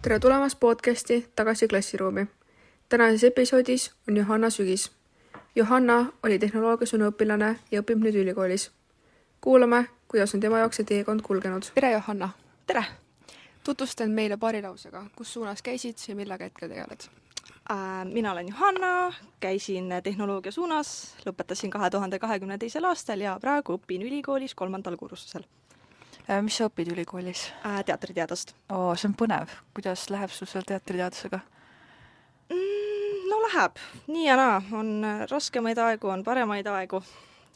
Tere tulemast podcasti Tagasi klassiruumi. Tänases episoodis on Johanna Sügis. Johanna oli tehnoloogiasuna õpilane ja õpib nüüd ülikoolis. Kuulame, kuidas on tema jaoks see teekond kulgenud. Tere Johanna! Tere! Tutvustan meile paari lausega, kus suunas käisid ja millega hetkel tegeled. Mina olen Johanna, käisin tehnoloogia suunas, lõpetasin 2022. aastal ja praegu õpin ülikoolis 3. kursusel. Mis sa õpid ülikoolis? Teatriteadust. See on põnev. Kuidas läheb sul seal teatriteadusega? No läheb. Nii ja naa. On raskemaid aegu, on paremaid aegu.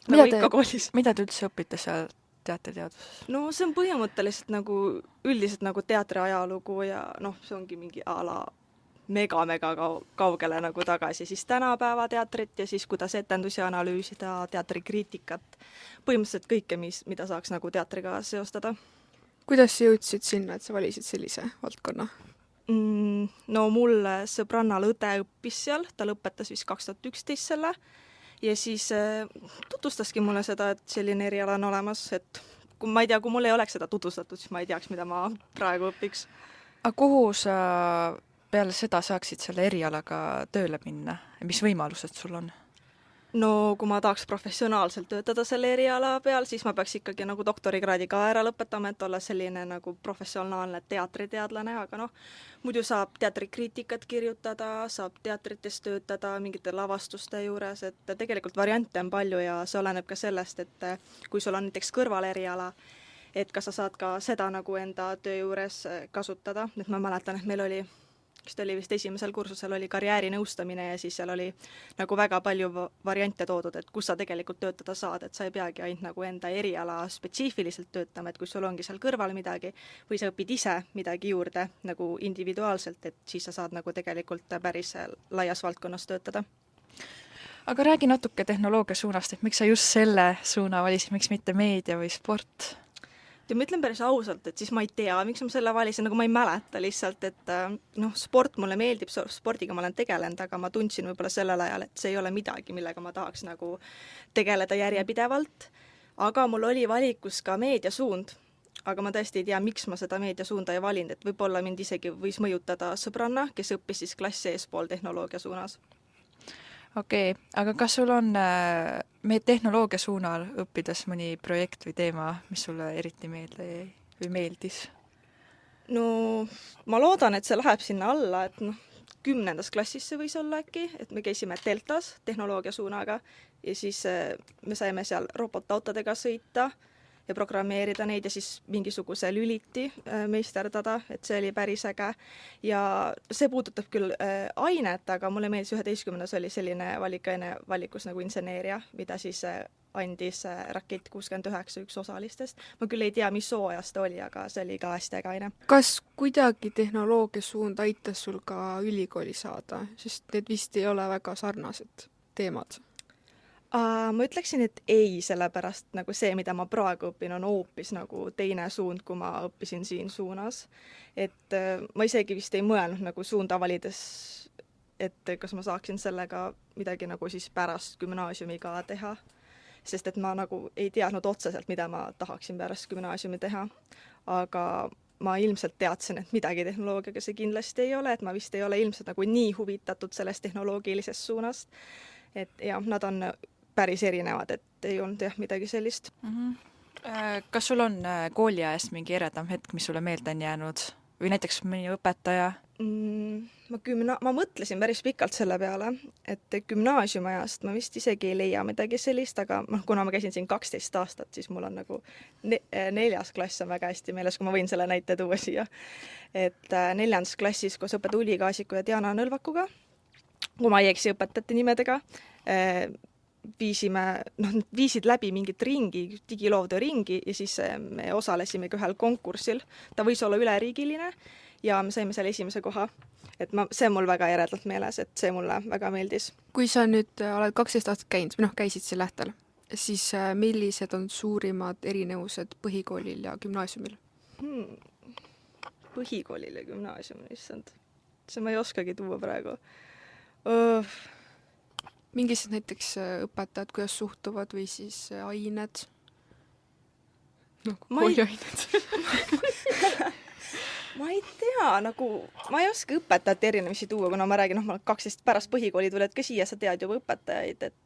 Nagu ikka koolis. Mida te üldse õpite seal teatriteaduses? No see on põhimõtteliselt nagu üldiselt nagu teatri ajalugu ja see ongi mingi ala mega kaugele nagu tagasi. Siis tänapäeva teatrit ja siis kuidas etendusi analüüsida, teatrikriitikat. Põhimõtteliselt kõike, mida saaks nagu teatriga seostada. Kuidas sa jõudsid sinna, et sa valisid sellise valdkonna? No mul sõbrannal õde õppis seal, ta lõpetas vist 2011 selle ja siis tutvustaski mulle seda, et selline eriala on olemas, et kui mul ei oleks seda tutvustatud, siis ma ei teaks, mida ma praegu õpiks. Aga kuhu sa peale seda saaksid selle erialaga tööle minna? Mis võimalused sul on? No kui ma tahaks professionaalselt töötada selle eriala peal, siis ma peaks ikkagi nagu doktorikraadi ka ära lõpetama, et olla selline nagu professionaalne teatriteadlane, aga muidu saab teatrikriitikat kirjutada, saab teatrites töötada mingite lavastuste juures, et tegelikult variante on palju ja see oleneb ka sellest, et kui sul on näiteks kõrvaleriala, et kas sa saad ka seda nagu enda töö juures kasutada, et ma mäletan, et meil oli vist esimesel kursusel oli karjäärinõustamine ja siis seal oli nagu väga palju variante toodud, et kus sa tegelikult töötada saad, et sa ei peagi ainult nagu enda eriala spetsiifiliselt töötama, et kui sul ongi seal kõrval midagi või sa õpid ise midagi juurde nagu individuaalselt, et siis sa saad nagu tegelikult päris laias valdkonnas töötada. Aga räägi natuke tehnoloogia suunast, et miks sa just selle suuna valisid, miks mitte meedia või sport? Ja ma ütlen päris ausalt, et siis ma ei tea, miks ma selle valisin, nagu ma ei mäleta lihtsalt, et sport mulle meeldib, spordiga ma olen tegelenud, aga ma tundsin võib-olla sellel ajal, et see ei ole midagi, millega ma tahaks nagu tegeleda järjepidevalt, aga mul oli valikus ka meediasuund, aga ma tõesti ei tea, miks ma seda meediasuunda ei valinud, et võib-olla mind isegi võis mõjutada sõbranna, kes õppis siis klassi eespool tehnoloogia suunas. Okei, aga kas sul on tehnoloogia suunal õppides mõni projekt või teema, mis sulle eriti meelde jäi või meeldis? No ma loodan, et see läheb sinna alla, et 10. klassis see võis olla äkki, et me käisime Deltas tehnoloogia suunaga ja siis me saime seal robotautodega sõita ja programmeerida neid ja siis mingisuguse lüliti meisterdada, et see oli päris äge. Ja see puudutab küll ainet, aga mulle meeldis 11. oli selline valikaine valikus nagu inseneeria, mida siis andis Rakett 69 üks osalistest. Ma küll ei tea, mis sooajast oli, aga see oli ka hästi äge aine. Kas kuidagi tehnoloogia suund aitas sul ka ülikooli saada, sest need vist ei ole väga sarnased teemad? Ma ütleksin, et ei, sellepärast nagu see, mida ma praegu õpin, on hoopis nagu teine suund, kui ma õppisin siin suunas. Et ma isegi vist ei mõelnud nagu suunda valides, et kas ma saaksin sellega midagi nagu siis pärast gümnaasiumi ka teha. Sest et ma nagu ei teadnud otseselt, mida ma tahaksin pärast gümnaasiumi teha. Aga ma ilmselt teadsin, et midagi tehnoloogiaga see kindlasti ei ole, et ma vist ei ole ilmselt nagu nii huvitatud sellest tehnoloogilisest suunast. Et jah, nad on päris erinevad, et ei olnud jah midagi sellist. Kas sul on kooliajast mingi eredam hetk, mis sulle meelde on jäänud? Või näiteks mõni õpetaja? Ma mõtlesin päris pikalt selle peale, et gümnaasiumiajast ma vist isegi ei leia midagi sellist, aga kuna ma käisin siin 12 aastat, siis mul on nagu 4. klass on väga hästi meeles, kui ma võin selle näite tuua siia. Et 4. klassis koos õpetaja Uli Kaasiku ja Diana Nõlvakuga, kui ma ei eksi õpetajate nimedega, viisid läbi mingit ringi, digiloovtöö ringi ja siis me osalesime ühel konkursil. Ta võis olla üleriigiline ja me saime seal esimese koha. Et see on mul väga eredalt meeles, et see mulle väga meeldis. Kui sa nüüd oled 12 aastat käinud, või käisid seal lähtel, siis millised on suurimad erinevused põhikoolil ja gümnaasiumil? Põhikoolil ja gümnaasiumil, issand. See ma ei oskagi tuua praegu. Mingised näiteks õpetajad, kuidas suhtuvad või siis ained? Kooliained. ma ei tea, nagu ma ei oska õpetajate erinevusi tuua, kuna ma räägin, ma olen 12 pärast põhikooli tuled ka siia, sa tead juba õpetajaid, et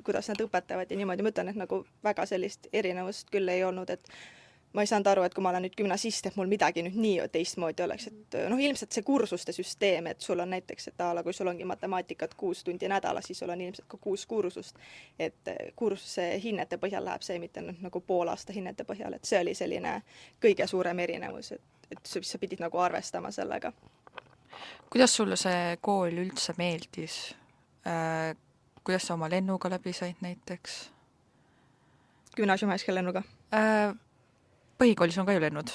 kuidas nad õpetavad ja niimoodi. Ma ütlen, et nagu väga sellist erinevust küll ei olnud, et ma ei saanud aru, et kui ma olen nüüd gümnasist, et mul midagi nüüd nii teistmoodi oleks, et ilmselt see kursuste süsteem, et sul on näiteks, et kui sul ongi matemaatikat 6 tundi nädalas, siis sul on ilmselt ka 6 kursust, et kursuse hinnete põhjal läheb see, mitte nagu poolaasta hinnete põhjal, et see oli selline kõige suurem erinevus, et sa pidid nagu arvestama sellega. Kuidas sulle see kool üldse meeldis? Kuidas sa oma lennuga läbi said näiteks? Gümnaasiumi lennuga? Põhikoolis on ka ju lennud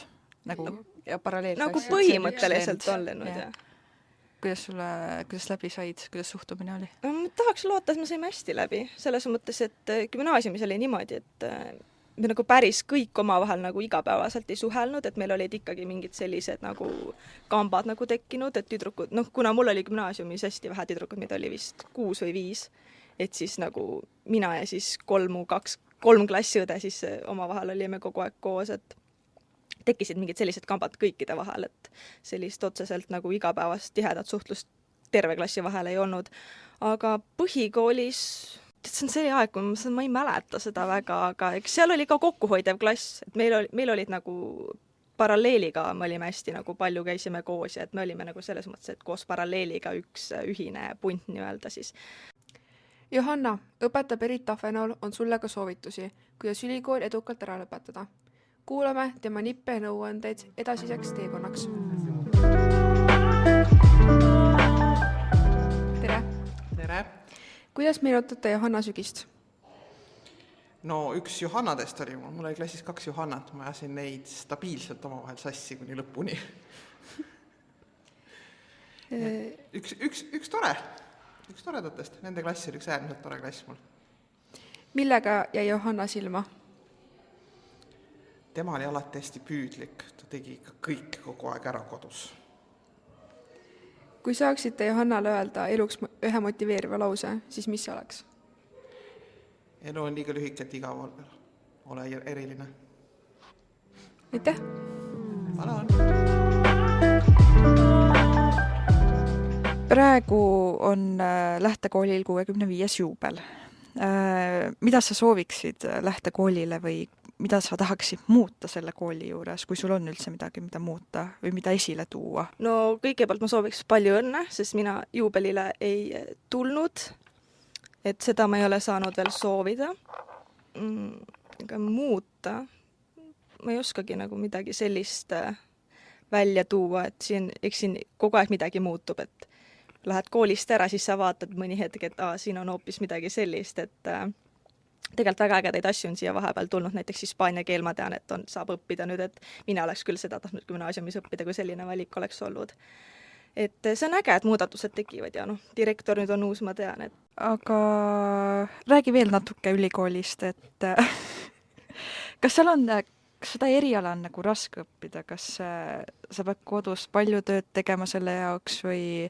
nagu ja paralleelselt. Nagu põhimõtteliselt on lennud, jah. Kuidas läbi said, kuidas suhtumine oli? Ma tahaks loota, et me saime hästi läbi. Selles mõttes, et gümnaasiumis oli niimoodi, et me nagu päris kõik omavahel nagu igapäevaselt ei suhelnud, et meil olid ikkagi mingid sellised nagu kambad nagu tekkinud, et tüdrukud, kuna mul oli gümnaasiumis hästi vähe tüdrukud, mida oli vist 6 või 5, et siis nagu mina ja siis 3 klassiõde siis omavahel olime kogu aeg koos, et tekkisid mingid sellised kambad kõikide vahel, et sellist otseselt nagu igapäevast tihedat suhtlust terve klassi vahel ei olnud. Aga põhikoolis, see on see aeg, kui ma ei mäleta seda väga, aga eks seal oli ka kokkuhoidev klass, et meil olid nagu paralleeliga, me olime hästi nagu palju käisime koos ja et me olime nagu selles mõttes, et koos paralleeliga üks ühine punt nii-öelda siis. Johanna, õpetaja Berit Tafenol on sulle ka soovitusi, kuidas ülikool edukalt ära lõpetada. Kuulame tema nippe ja nõuandeid edasiseks teekonnaks. Tere! Tere! Kuidas meenutate Johanna sügist? No üks Johannadest oli mul oli klassis 2 Johannat, ma ajasin neid stabiilselt omavahel sassi kuni lõpuni. Üks toredatest, nende klass oli üks äärmiselt tore klass mul. Millega jäi Johanna silma? Tema oli alati hästi püüdlik, ta tegi ikka kõik kogu aeg ära kodus. Kui saaksite Johannale öelda eluks ühe motiveeriva lause, siis mis see oleks? Elu on liiga lühike, et igav ole eriline. Aitäh! Tänan! Praegu on lähtekoolil 65. juubel. Mida sa sooviksid lähtekoolile või mida sa tahaksid muuta selle kooli juures, kui sul on üldse midagi, mida muuta või mida esile tuua? No kõigepealt ma sooviks palju õnne, sest mina juubelile ei tulnud, et seda ma ei ole saanud veel soovida. Aga muuta, ma ei oskagi nagu midagi sellist välja tuua, et eks siin kogu aeg midagi muutub, et lähed koolist ära, siis sa vaatad mõni hetk, et siin on hoopis midagi sellist, et tegelikult väga ägedaid asju on siia vahepeal tulnud, näiteks hispaania keel ma tean, et saab õppida nüüd, et mina oleks küll seda tahtnud gümnaasiumis õppida, kui selline valik oleks olnud. Et see on äge, et muudatused tekivad ja direktor nüüd on uus, ma tean, et aga räägi veel natuke ülikoolist, et kas seda eriala on nagu raske õppida, kas sa pead kodus palju tööd tegema selle jaoks või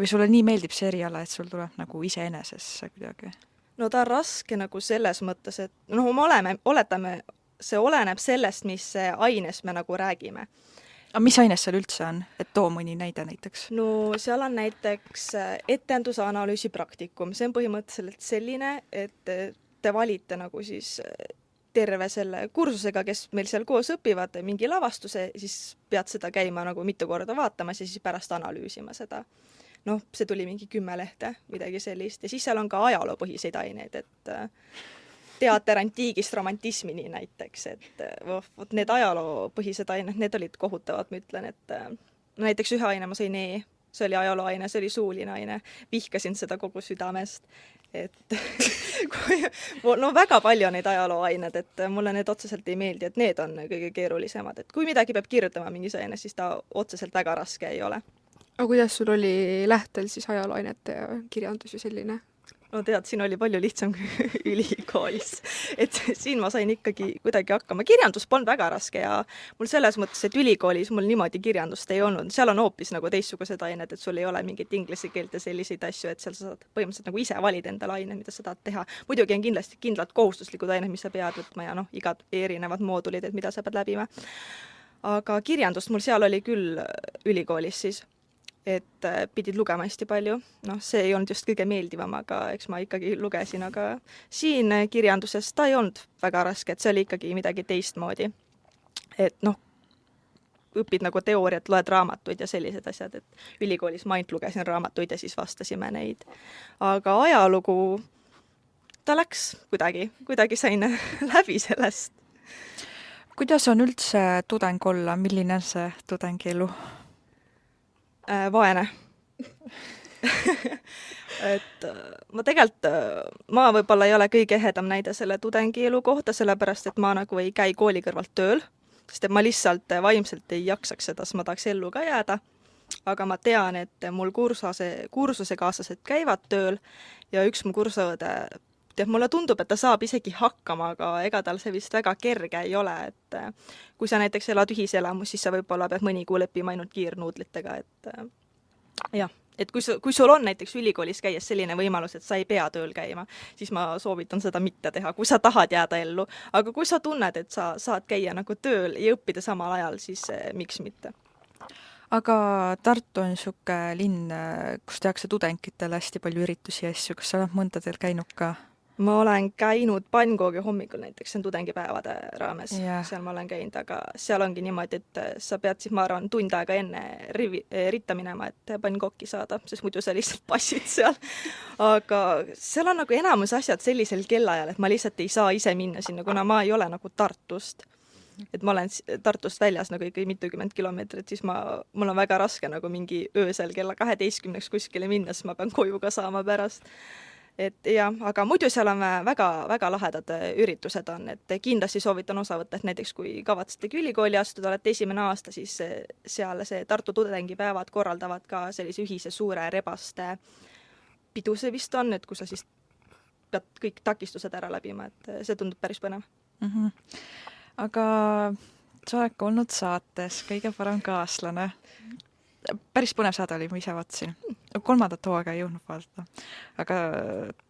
sulle nii meeldib see eriala, et sul tuleb nagu iseenesesse kuidagi? No ta on raske nagu selles mõttes, et oletame, see oleneb sellest, mis aines me nagu räägime. Aga mis aines seal üldse on? Et too mõni näide näiteks. No seal on näiteks etenduse analüüsi praktikum. See on põhimõtteliselt selline, et te valite nagu siis terve selle kursusega, kes meil seal koos õpivad, mingi lavastuse, siis pead seda käima nagu mitu korda vaatamas ja siis pärast analüüsima seda. See tuli mingi 10 lehte, midagi sellist. Ja siis seal on ka ajaloopõhiseid aineid, et teater antiigist romantismini näiteks, et need ajaloopõhised ained, need olid kohutavad, ma ütlen, et näiteks ühe aine ma sain see oli ajalooaine, see oli suuline aine, vihkasin seda kogu südamest, et väga palju on neid ajalooained, et mulle need otseselt ei meeldi, et need on kõige keerulisemad, et kui midagi peab kirjutama mingis aines, siis ta otseselt väga raske ei ole. Aga kuidas sul oli lähtel siis ajalooainete ja kirjandus ja selline? No tead, siin oli palju lihtsam kui ülikoolis, et siin ma sain ikkagi kuidagi hakkama. Kirjandus polnud väga raske ja mul selles mõttes, et ülikoolis mul niimoodi kirjandust ei olnud. Seal on hoopis nagu teistsugused ained, et sul ei ole mingit inglise keelt ja selliseid asju, et seal sa saad põhimõtteliselt nagu ise valida endale ained, mida sa tahad teha. Muidugi on kindlasti kindlad kohustuslikud ained, mis sa pead võtma ja igad erinevad moodulid, et mida sa pead läbima. aga kirjandust mul seal oli küll ülikoolis siis, et pidid lugema hästi palju. Noh, see ei olnud just kõige meeldivam, aga eks ma ikkagi lugesin, aga siin kirjanduses ta ei olnud väga raske, et see oli ikkagi midagi teistmoodi. Et noh, õpid nagu teooriat, loed raamatuid ja sellised asjad, et ülikoolis ma ainult lugesin raamatuid ja siis vastasime neid. Aga ajalugu, ta läks kuidagi sain läbi sellest. kuidas on üldse tudeng olla, milline on see tudengielu? Vaene. et ma võib-olla ei ole kõige ehedam näide selle tudengielu kohta, sellepärast et ma nagu ei käi kooli kõrvalt tööl, sest et ma lihtsalt vaimselt ei jaksaks seda, sest ma tahaks ellu ka jääda. Aga ma tean, et mul kursusekaaslased käivad tööl ja üks mu kursuõde, mulle tundub, et ta saab isegi hakkama, aga ega tal see vist väga kerge ei ole, et kui sa näiteks elad ühiselamus, siis sa võib-olla pead mõni kuu leppima ainult kiirnuudlitega, et jah, et kui sul on näiteks ülikoolis käies selline võimalus, et sa ei pea tööl käima, siis ma soovitan seda mitte teha, kui sa tahad jääda ellu. Aga kui sa tunned, et sa saad käia nagu tööl ja õppida samal ajal, siis miks mitte? Aga Tartu on niisugune linn, kus tehakse tudengitele hästi palju üritusi ja asju, kas sa oled mõndadel käinud ka? Ma olen käinud Pannkoogi hommikul näiteks, see on tudengipäevade raames, Yeah. seal ma olen käinud, aga seal ongi niimoodi, et sa pead siis, ma arvan, tund aega enne ritta minema, et Pannkooki saada, sest muidu sa lihtsalt passid seal. Aga seal on nagu enamus asjad sellisel kellaajal, et ma lihtsalt ei saa ise minna sinna, kuna ma ei ole nagu Tartust. Et ma olen Tartust väljas nagu ikkagi mitukümmend kilomeetrit, siis mul on väga raske nagu mingi öösel kella 12 kuskile minna, siis ma pean koju ka saama pärast. Et jah, aga muidu seal on väga lahedad üritused on, et kindlasti soovitan osa võtta, et näiteks kui kavatsetegi ülikooli astuda, olete esimene aasta, siis seal see Tartu tudengipäevad korraldavad ka sellise ühise suure rebaste pidu see vist on, et kus sa siis pead kõik takistused ära läbima, et see tundub päris põnev. Aga sa oled ka olnud saates Kõige parem kaaslane. Päris põnev saade oli, ma ise vaatasin. 3. hooaega ei jõudnud vaadata. Aga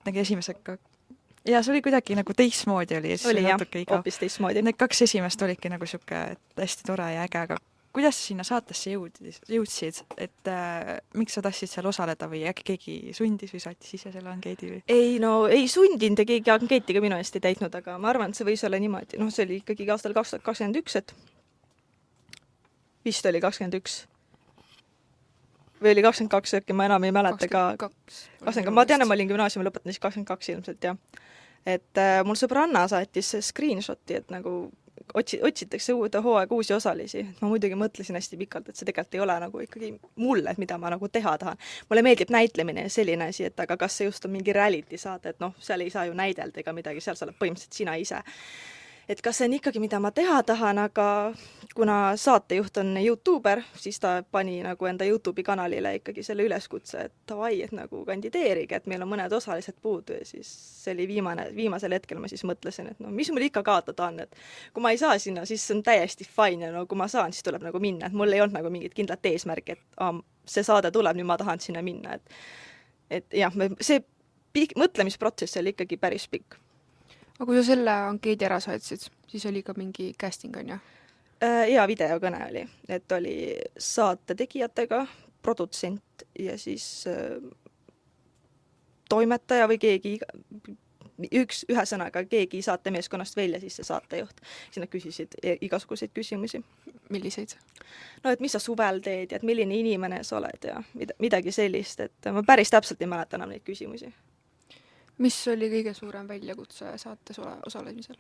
nägi esimesed ka. Ja see oli kuidagi nagu teistmoodi oli. Oli jah, hoopis teistmoodi. Need 2 esimest olidki nagu siuke hästi tore ja äge, aga kuidas sa sinna saatesse jõudsid? Et miks sa tahtsid seal osaleda või äkki keegi sundis või saatis ise selle ankeedi? Või? Ei sundinud ja keegi ankeeti ka minu eest ei täitnud, aga ma arvan, et see võis olla niimoodi. See oli ikkagi aastal 2021, et vist oli 21. Või oli 22, äkki ma enam ei mäleta ka. 22. Ma tean, et ma olin gümnaasiumi lõpetanud, siis 22 ilmselt, jah. Et mul sõbranna saatis screenshoti, et nagu otsitakse uude hooaega uusi osalisi. Ma muidugi mõtlesin hästi pikalt, et see tegelikult ei ole nagu ikkagi mulle, et mida ma nagu teha tahan. Mulle meeldib näitlemine ja selline asi, et aga kas see just on mingi reality saade, et seal ei saa ju näidelda ega midagi, seal sa oled põhimõtteliselt sina ise. Et kas see on ikkagi, mida ma teha tahan, aga kuna saatejuht on YouTuber, siis ta pani nagu enda YouTube'i kanalile ikkagi selle üleskutse, et davai, et nagu kandideerige, et meil on mõned osalised puudu ja siis see oli viimasel hetkel ma siis mõtlesin, et mis mul ikka kaotada on, et kui ma ei saa sinna, siis see on täiesti fine ja kui ma saan, siis tuleb nagu minna, et mul ei olnud nagu mingit kindlat eesmärki, et see saade tuleb, nüüd ma tahan sinna minna, et jah, see mõtlemisprotsess oli ikkagi päris pikk. Aga kui sa selle ankeedi ära saatsid, siis oli ka mingi casting, on ju? Ja videokõne oli, et oli saate tegijatega, produtsent ja siis toimetaja või keegi, ühesõnaga keegi saatemeeskonnast välja, siis see saatejuht. Siis nad küsisid igasuguseid küsimusi. Milliseid? Et mis sa suvel teed ja et milline inimene sa oled ja midagi sellist, et ma päris täpselt ei mäleta enam neid küsimusi. Mis oli kõige suurem väljakutse saates osalemisel?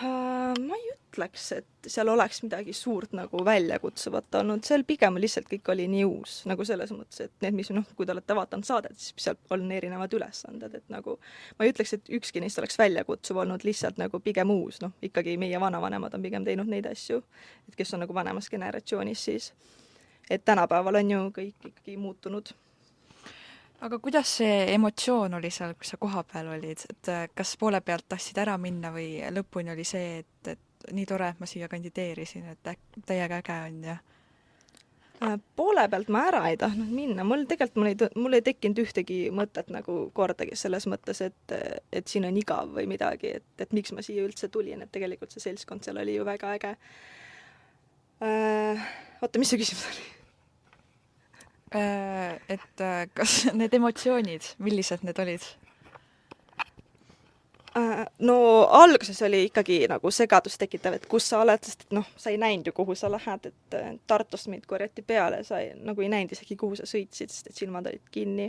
Ma ei ütleks, et seal oleks midagi suurt nagu väljakutsuvat olnud, seal pigem lihtsalt kõik oli nii uus, nagu selles mõttes, et need, mis kui te olete vaatanud saadet, siis seal on erinevad ülesanded, et nagu ma ei ütleks, et ükski neist oleks väljakutsuv olnud, lihtsalt nagu pigem uus, ikkagi meie vanavanemad on pigem teinud neid asju, et kes on nagu vanemas generatsioonis siis, et tänapäeval on ju kõik ikkagi muutunud. Aga kuidas see emotsioon oli seal, kui sa kohapeal olid, et kas poole pealt tahtsid ära minna või lõpuni oli see, et nii tore, et ma siia kandideerisin, et täiega äge on ja? Poole pealt ma ära ei tahtnud minna, mul ei tekkinud ühtegi mõtet nagu kordagi selles mõttes, et siin on igav või midagi, et miks ma siia üldse tulin, et tegelikult see seltskond seal oli ju väga äge. Oota, mis see küsimus oli? Et kas need emotsioonid, millised need olid? No alguses oli ikkagi nagu segadust tekitav, et kus sa oled, sest et noh, sa ei näinud ju, kuhu sa lähed, et Tartust meid korjati peale, sa nagu ei näinud isegi, kuhu sa sõitsid, sest et silmad olid kinni.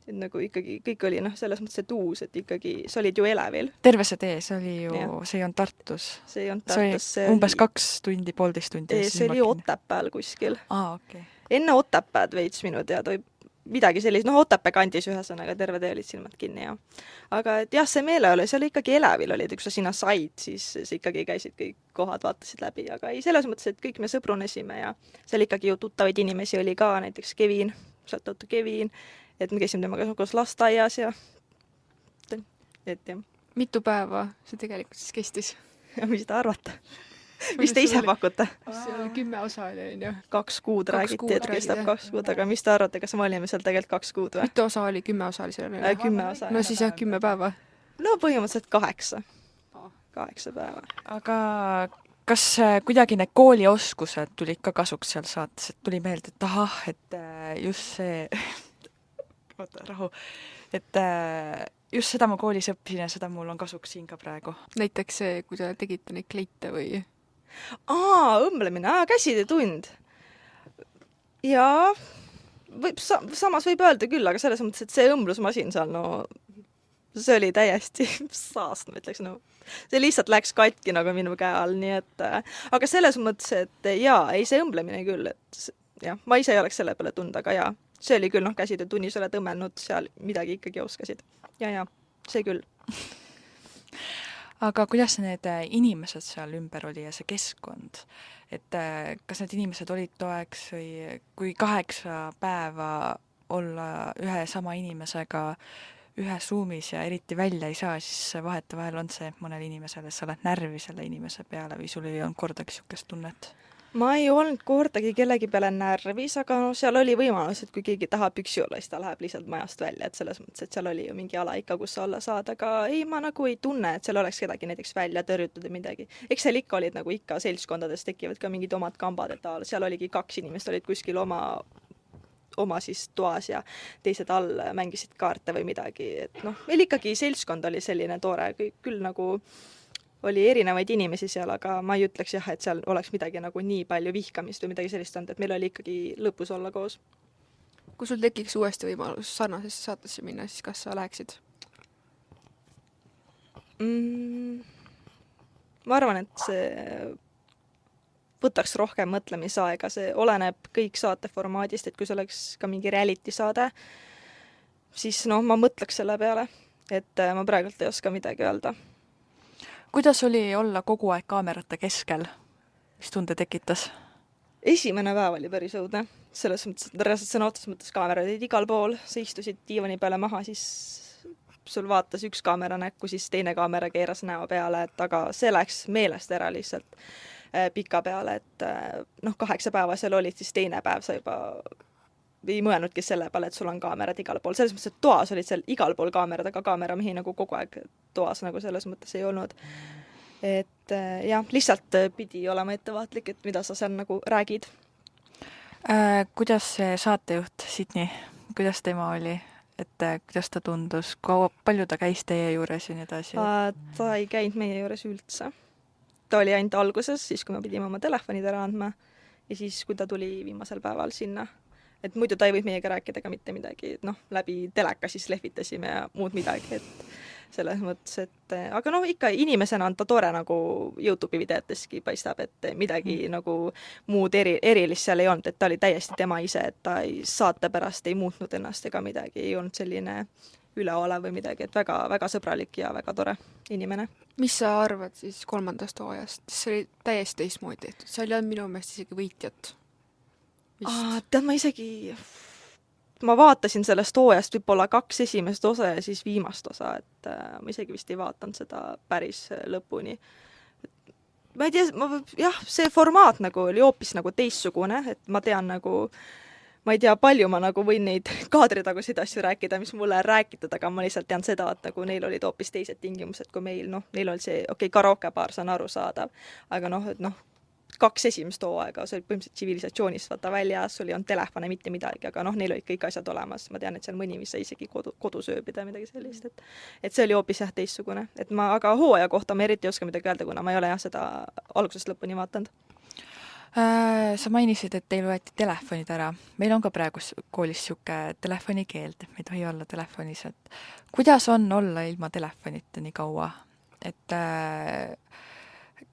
Et nagu ikkagi kõik oli selles mõttes, et uus, et ikkagi sa olid ju Elevil. Terve see tee, see oli ju, see ei olnud Tartus. See ei olnud Tartus. See oli umbes 2 tundi, 1,5 tundi. See oli Otepääl kuskil. Okei. Enne Otepääd veits minu teada midagi sellist, Otepää kandis ühesõnaga, terve tee olid silmad kinni ja. Aga et jah, see meeleolu, seal ikkagi Elevil olid, kui sa sinna said, siis ikkagi käisid kõik kohad, vaatasid läbi, aga ei selles mõttes, et kõik me sõbrunesime ja seal ikkagi ju tuttavaid inimesi oli ka, näiteks Kevin, sealt auto Kevin, et me käisime temaga koos lasteaias ja et jah. Mitu päeva see tegelikult siis kestis? Ja mis te arvate? Mis te ise pakute? See oli 10 osa oli, on ju? 2 kuud räägiti, et kestab 2 kuud, aga mis te arvate, kas me olime seal tegelikult 2 kuud või? Mitu osa oli? 10 osa oli seal? 10 osa. No siis jah, 10 päeva. No põhimõtteliselt 8. 8 päeva. Aga kas kuidagi need koolioskused tulid ka kasuks seal saates, et tuli meelde, et ahah, et just see oota, rahu, et just seda ma koolis õppisin ja seda mul on kasuks siin ka praegu. Näiteks see, kui te tegite neid kleite või? Õmblemine, käsitöötund. Ja samas võib öelda küll, aga selles mõttes, et see õmblusmasin seal, see oli täiesti saast, ma ütleks, see lihtsalt läks katki nagu minu käe all, nii et aga selles mõttes, et jaa, ei see õmblemine küll, et jah, ma ise ei oleks selle peale tund, aga jaa, see oli küll, käsitöötunnis oled õmmelnud, seal midagi ikkagi oskasid. Ja, see küll. Aga kuidas need inimesed seal ümber oli ja see keskkond? Et kas need inimesed olid toeks või kui 8 päeva olla ühe sama inimesega ühes ruumis ja eriti välja ei saa, siis vahetevahel on see mõnel inimesel, et sa oled närvi selle inimese peale või sul ei olnud kordagi niisugust tunnet? Ma ei olnud kordagi kellegi peale närvis, aga seal oli võimalus, et kui keegi tahab üksi olla, siis ta läheb lihtsalt majast välja, et selles mõttes, et seal oli ju mingi ala ikka, kus sa olla saad, aga ei, ma nagu ei tunne, et seal oleks kedagi näiteks välja tõrjutud või midagi. Eks seal ikka olid nagu ikka seltskondades tekivad ka mingid omad kambad, et seal oligi 2 inimest, olid kuskil oma siis toas ja teised all mängisid kaarte või midagi, et meil ikkagi seltskond oli selline tore, küll nagu oli erinevaid inimesi seal, aga ma ei ütleks jah, et seal oleks midagi nagu nii palju vihkamist või midagi sellist olnud, et meil oli ikkagi lõpus olla koos. Kui sul tekiks uuesti võimalus sarnasesse saatesse minna, siis kas sa läheksid? Ma arvan, et see võtaks rohkem mõtlemisaega, see oleneb kõik saate formaadist, et kui see oleks ka mingi reality saade, siis ma mõtleks selle peale, et ma praegult ei oska midagi öelda. Kuidas oli olla kogu aeg kaamerate keskel? Mis tunde tekitas? Esimene päev oli päris õudne. Selles mõttes, et reaalselt sõna otseses mõttes kaamerad olid igal pool, sa istusid diivani peale maha, siis sul vaatas üks kaamera näkku, siis teine kaamera keeras näo peale, et aga see läks meelest ära lihtsalt pika peale, et 8 päeva seal olid, siis teine päev sa juba ei mõelnudki selle peale, et sul on kaamerad igal pool. Selles mõttes, et toas olid seal igal pool kaamerad, aga kaameramehi nagu kogu aeg toas nagu selles mõttes ei olnud. Et jah, lihtsalt pidi olema ettevaatlik, et mida sa seal nagu räägid. Kuidas see saatejuht Sydney, kuidas tema oli? Et kuidas ta tundus? Palju ta käis teie juures ja nii edasi? Ta ei käinud meie juures üldse. Ta oli ainult alguses, siis kui me pidime oma telefonid ära andma ja siis, kui ta tuli viimasel päeval sinna. Et muidu ta ei võinud meiega rääkida ka mitte midagi, et läbi teleka siis lehvitasime ja muud midagi, et selles mõttes, et aga ikka inimesena on ta tore nagu YouTube'i videoteski paistab, et midagi nagu muud erilist seal ei olnud, et ta oli täiesti tema ise, et ta ei saate pärast ei muutnud ennast ega midagi, ei olnud selline üleolev või midagi, et väga, väga sõbralik ja väga tore inimene. Mis sa arvad siis 3. hooajast? See oli täiesti teistmoodi tehtud, seal ei olnud minu meelest isegi võitjat. Tead, ma vaatasin sellest hooajast võib-olla 2 esimest osa ja siis viimast osa, et ma isegi vist ei vaatanud seda päris lõpuni. Ma ei tea, jah, see formaat nagu oli hoopis nagu teistsugune, et ma tean nagu, ma ei tea, palju ma nagu võin neid kaadritagusid asju rääkida, mis mulle räägitud, aga ma lihtsalt tean seda, et nagu neil olid hoopis teised tingimused kui meil, neil oli see, karaokebaar, see on arusaadav, aga 2 esimest hooaega, see oli põhimõtteliselt tsivilisatsioonist vaata väljas, sul ei olnud telefone, mitte midagi, aga noh, neil olid kõik asjad olemas. Ma tean, et seal mõni, mis sai isegi kodus ööbida ja midagi sellist, et see oli hoopis jah teistsugune. Et aga hooaja kohta ma eriti ei oska midagi öelda, kuna ma ei ole jah seda algusest lõpuni vaatanud. Sa mainisid, et teil võeti telefonid ära. Meil on ka praegu koolis siuke telefonikeeld, et me ei tohi olla telefonis. Et kuidas on olla ilma telefonita nii kaua? Et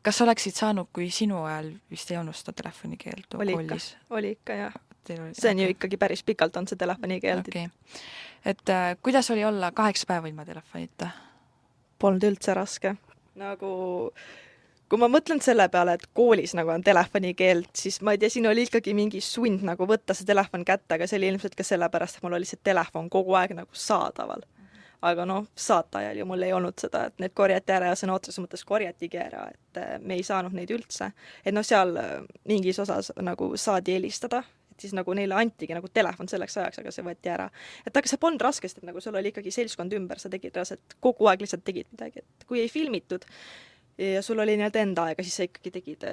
kas oleksid saanud, kui sinu ajal vist ei olnud seda telefonikeeldu koolis? Oli ikka, jah. See on ju ikkagi päris pikalt on see telefonikeeld. Okay. Et kuidas oli olla 8 päeva ilma telefonita? Polnud üldse raske. Nagu, kui ma mõtlen selle peale, et koolis nagu on telefonikeeld, siis ma ei tea, siin oli ikkagi mingi sund nagu võtta see telefon kätte, aga see oli ilmselt ka sellepärast, et mul oli see telefon kogu aeg nagu saadaval. Aga noh, saate ajal ju mul ei olnud seda, et need korjati ära ja sõna otseses mõttes korjatigi ära, et me ei saanud neid üldse. Et noh, seal mingis osas nagu saadi helistada, et siis nagu neile antigi nagu telefon selleks ajaks, aga see võeti ära. Et aga see polnud raskest, et nagu sul oli ikkagi seltskond ümber, sa tegid reaalselt kogu aeg lihtsalt tegid midagi, et kui ei filmitud ja sul oli nii-öelda enda aega, siis sa ikkagi tegid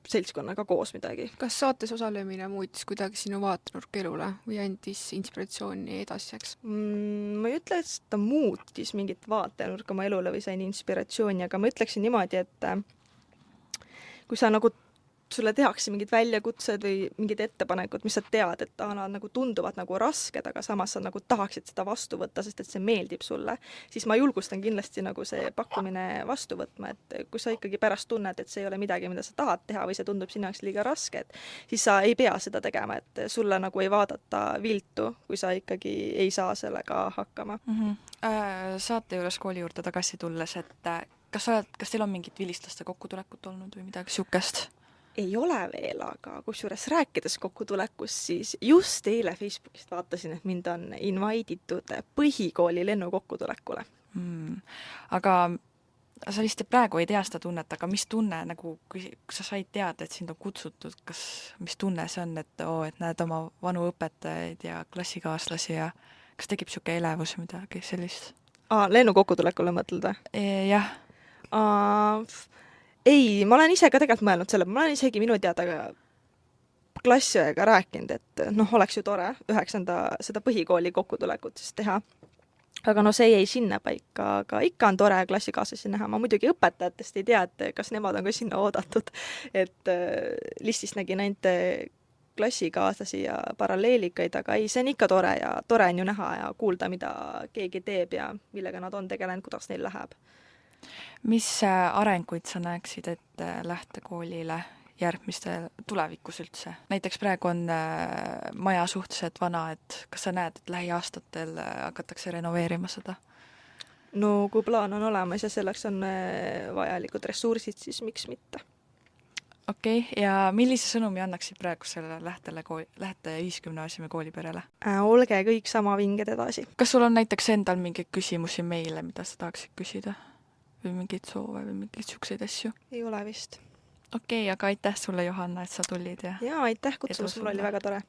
seltskonnaga koos midagi. Kas saates osalemine muutis kuidagi sinu vaatenurk elule või andis inspiratsiooni edasiseks? Ma ei ütle, et ta muutis mingit vaatenurka oma elule või sain inspiratsiooni, aga ma ütleksin niimoodi, et kui sa nagu sulle tehakse mingid väljakutsed või mingid ettepanekud, mis sa tead, et nad nagu tunduvad nagu rasked, aga samas sa nagu tahaksid seda vastu võtta, sest et see meeldib sulle, siis ma julgustan kindlasti nagu see pakkumine vastu võtma, et kui sa ikkagi pärast tunned, et see ei ole midagi, mida sa tahad teha või see tundub sinu jaoks liiga raske, et siis sa ei pea seda tegema, et sulle nagu ei vaadata viltu, kui sa ikkagi ei saa sellega hakkama. Saate juures kooli juurde tagasi tulles, et kas teil on mingit vilistlaste kokkutulekut olnud või midagi siukest? Ei ole veel, aga kusjuures rääkides kokkutulekust, siis just eile Facebookist vaatasin, et mind on invaiditud põhikooli lennukokkutulekule. Aga sa vist praegu ei tea seda tunnet, aga mis tunne, nagu kui sa said teada, et sind on kutsutud, mis tunne see on, et näed oma vanu õpetajaid ja klassikaaslasi ja kas tekib siuke elevus või midagi sellist? Lennukokkutulekule mõtled või? Jah. Ei, ma olen ise ka tegelikult mõelnud selle, ma olen isegi minu teada klassiõega rääkinud, et noh, oleks ju tore 9. seda põhikooli kokkutulekut siis teha. Aga no see jäi sinna paika, aga ikka on tore klassikaaslasi näha. Ma muidugi õpetajatest ei tea, et kas nemad on ka sinna oodatud, et listist nägin ainult klassikaaslasi ja paralleelikaid, aga ei, see on ikka tore ja tore on ju näha ja kuulda, mida keegi teeb ja millega nad on tegelenud, kuidas neil läheb. Mis arenguid sa näeksid, et lähtekoolile järgmiste tulevikus üldse? Näiteks praegu on maja suhteliselt vana, et kas sa näed, et lähiaastatel hakatakse renoveerima seda? No kui plaan on olemas ja selleks on vajalikud ressursid, siis miks mitte? Okei, ja millise sõnumi annaksid praegu selle Lähte ühisgümnaasiumi kooliperele? Olge kõik sama vinged edasi. Kas sul on näiteks endal mingeid küsimusi meile, mida sa tahaksid küsida? Või mingeid soove või mingeid siukseid asju? Ei ole vist. Okei, aga aitäh sulle, Johanna, et sa tulid. Ja aitäh kutsumast, mul oli väga tore.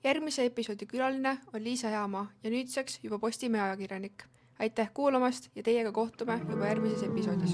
Järgmise episoodi külaline on Liisa Jaamaa ja nüüdseks juba Postimehe ajakirjanik. Aitäh kuulamast ja teiega kohtume juba järgmises episoodis.